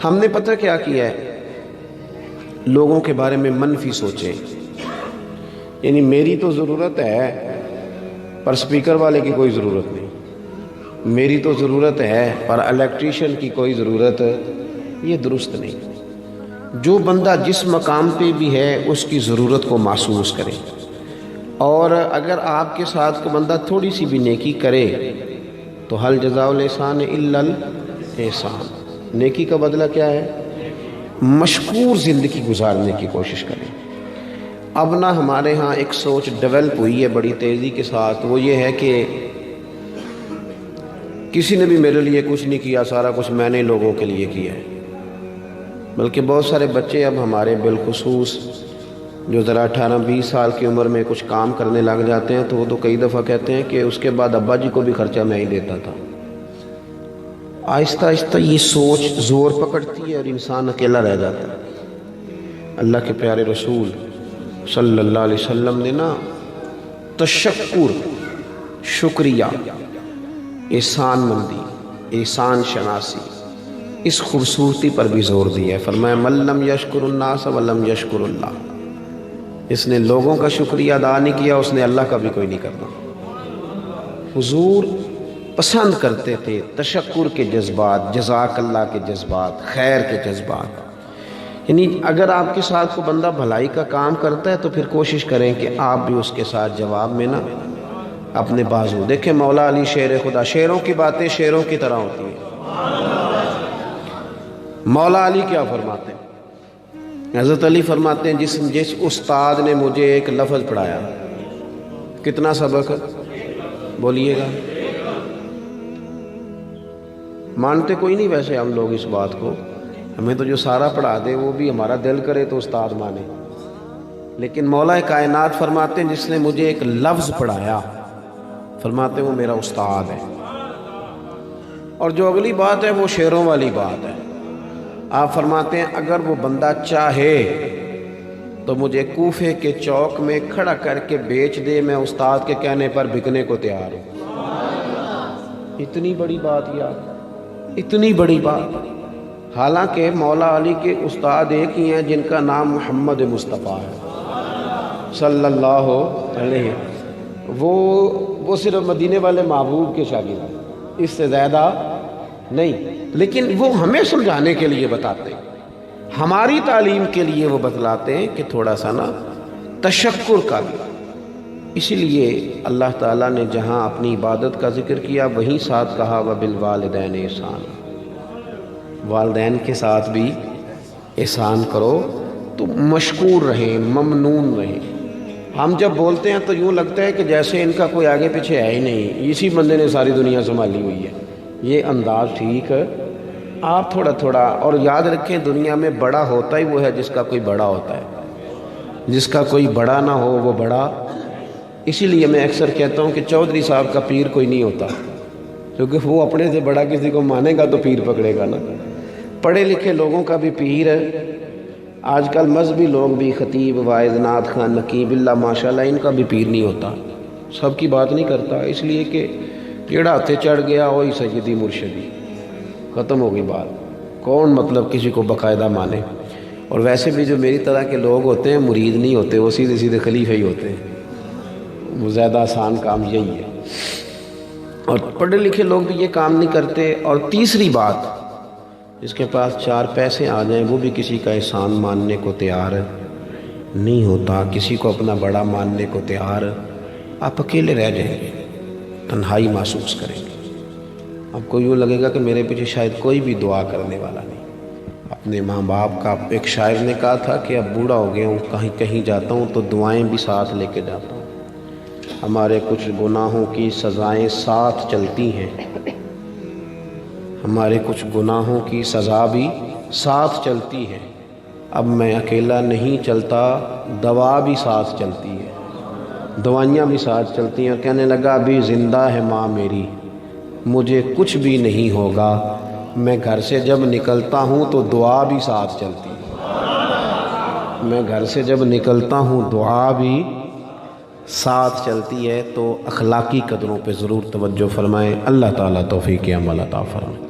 ہم نے پتہ کیا کیا ہے، لوگوں کے بارے میں منفی سوچیں، یعنی میری تو ضرورت ہے پر سپیکر والے کی کوئی ضرورت نہیں، میری تو ضرورت ہے پر الیکٹریشین کی کوئی ضرورت، یہ درست نہیں۔ جو بندہ جس مقام پہ بھی ہے اس کی ضرورت کو محسوس کرے، اور اگر آپ کے ساتھ کوئی بندہ تھوڑی سی بھی نیکی کرے تو حل جزاء الاحسان الا الاحسان، نیکی کا بدلہ کیا ہے؟ مشکور زندگی گزارنے کی کوشش کریں۔ اب نہ ہمارے ہاں ایک سوچ ڈیولپ ہوئی ہے بڑی تیزی کے ساتھ، وہ یہ ہے کہ کسی نے بھی میرے لیے کچھ نہیں کیا، سارا کچھ میں نے لوگوں کے لیے کیا ہے۔ بلکہ بہت سارے بچے اب ہمارے بالخصوص جو ذرا 18-20 سال کی عمر میں کچھ کام کرنے لگ جاتے ہیں تو وہ تو کئی دفعہ کہتے ہیں کہ اس کے بعد ابا جی کو بھی خرچہ میں ہی دیتا تھا۔ آہستہ آہستہ یہ سوچ زور پکڑتی ہے اور انسان اکیلا رہ جاتا ہے۔ اللہ کے پیارے رسول صلی اللہ علیہ وسلم نے نا تشکر، شکریہ، احسان مندی، احسان شناسی، اس خوبصورتی پر بھی زور دیا ہے۔ فرمایا من لم یشکر الناس ولم یشکر اللہ، اس نے لوگوں کا شکریہ ادا نہیں کیا، اس نے اللہ کا بھی کوئی نہیں کرنا۔ حضور پسند کرتے تھے تشکر کے جذبات، جزاک اللہ کے جذبات، خیر کے جذبات۔ یعنی اگر آپ کے ساتھ کوئی بندہ بھلائی کا کام کرتا ہے تو پھر کوشش کریں کہ آپ بھی اس کے ساتھ جواب میں نا اپنے بازو دیکھیں۔ مولا علی شیر خدا، شیروں کی باتیں شیروں کی طرح ہوتی ہیں۔ مولا علی کیا فرماتے ہیں؟ حضرت علی فرماتے ہیں جس استاد نے مجھے ایک لفظ پڑھایا، کتنا سبق بولیے گا؟ مانتے کوئی نہیں ویسے ہم لوگ اس بات کو، ہمیں تو جو سارا پڑھا دے وہ بھی ہمارا دل کرے تو استاد مانے، لیکن مولا کائنات فرماتے ہیں جس نے مجھے ایک لفظ پڑھایا، فرماتے ہیں وہ میرا استاد ہے۔ اور جو اگلی بات ہے وہ شیروں والی بات ہے۔ آپ فرماتے ہیں اگر وہ بندہ چاہے تو مجھے کوفے کے چوک میں کھڑا کر کے بیچ دے، میں استاد کے کہنے پر بکنے کو تیار ہوں۔ اتنی بڑی بات یار، اتنی بڑی بات۔ حالانکہ مولا علی کے استاد ایک ہی ہیں جن کا نام محمد مصطفیٰ ہے صلی اللہ علیہ، وہ صرف مدینے والے محبوب کے شاگرد ہیں، اس سے زیادہ نہیں، لیکن وہ ہمیں سمجھانے کے لیے بتاتے ہیں، ہماری تعلیم کے لیے وہ بتلاتے ہیں کہ تھوڑا سا نا تشکر کا بھی۔ اسی لیے اللہ تعالیٰ نے جہاں اپنی عبادت کا ذکر کیا وہیں ساتھ کہا وَبِالْوَالِدَيْنِ احسان، والدین کے ساتھ بھی احسان کرو تو مشکور رہیں، ممنون رہیں۔ ہم جب بولتے ہیں تو یوں لگتا ہے کہ جیسے ان کا کوئی آگے پیچھے ہے ہی نہیں، اسی بندے نے ساری دنیا سنبھالی ہوئی ہے۔ یہ انداز ٹھیک ہے؟ آپ تھوڑا تھوڑا، اور یاد رکھیں دنیا میں بڑا ہوتا ہی وہ ہے جس کا کوئی بڑا ہوتا ہے، جس کا کوئی بڑا نہ ہو وہ بڑا۔ اسی لیے میں اکثر کہتا ہوں کہ چودھری صاحب کا پیر کوئی نہیں ہوتا، کیونکہ وہ اپنے سے بڑا کسی کو مانے گا تو پیر پکڑے گا نا۔ پڑھے لکھے لوگوں کا بھی پیر ہے، آج کل مذہبی لوگ بھی، خطیب، واعظ، نعت خان، نقیب اللہ ماشاءاللہ، ان کا بھی پیر نہیں ہوتا، سب کی بات نہیں کرتا، اس لیے کہ کیڑا ہاتھے چڑھ گیا وہی سیدی مرشدی، ختم ہو گئی بات۔ کون مطلب کسی کو باقاعدہ مانے؟ اور ویسے بھی جو میری طرح کے لوگ ہوتے ہیں مرید نہیں ہوتے، وہ سیدھے سیدھے خلیفہ ہی ہوتے ہیں، وہ زیادہ آسان کام یہی ہے۔ اور پڑھے لکھے لوگ بھی یہ کام نہیں کرتے۔ اور تیسری بات، جس کے پاس 4 پیسے آ جائیں وہ بھی کسی کا احسان ماننے کو تیار نہیں ہوتا، کسی کو اپنا بڑا ماننے کو تیار، آپ اکیلے رہ جائیں گے، تنہائی محسوس کریں گے، آپ کو یوں لگے گا کہ میرے پیچھے شاید کوئی بھی دعا کرنے والا نہیں۔ اپنے ماں باپ کا، ایک شاعر نے کہا تھا کہ اب بوڑھا ہو گیا ہوں، کہیں جاتا ہوں تو دعائیں بھی ساتھ لے کے جاتا ہوں، ہمارے کچھ گناہوں کی سزائیں ساتھ چلتی ہیں، ہمارے کچھ گناہوں کی سزا بھی ساتھ چلتی ہے، اب میں اکیلا نہیں چلتا، دوا بھی ساتھ چلتی ہے، دوائیاں بھی ساتھ چلتی ہیں۔ کہنے لگا ابھی زندہ ہے ماں میری، مجھے کچھ بھی نہیں ہوگا، میں گھر سے جب نکلتا ہوں تو دعا بھی ساتھ چلتی ہے، میں گھر سے جب نکلتا ہوں دعا بھی ساتھ چلتی ہے۔ تو اخلاقی قدروں پہ ضرور توجہ فرمائیں۔ اللہ تعالیٰ توفیق عمل عطا فرمائے۔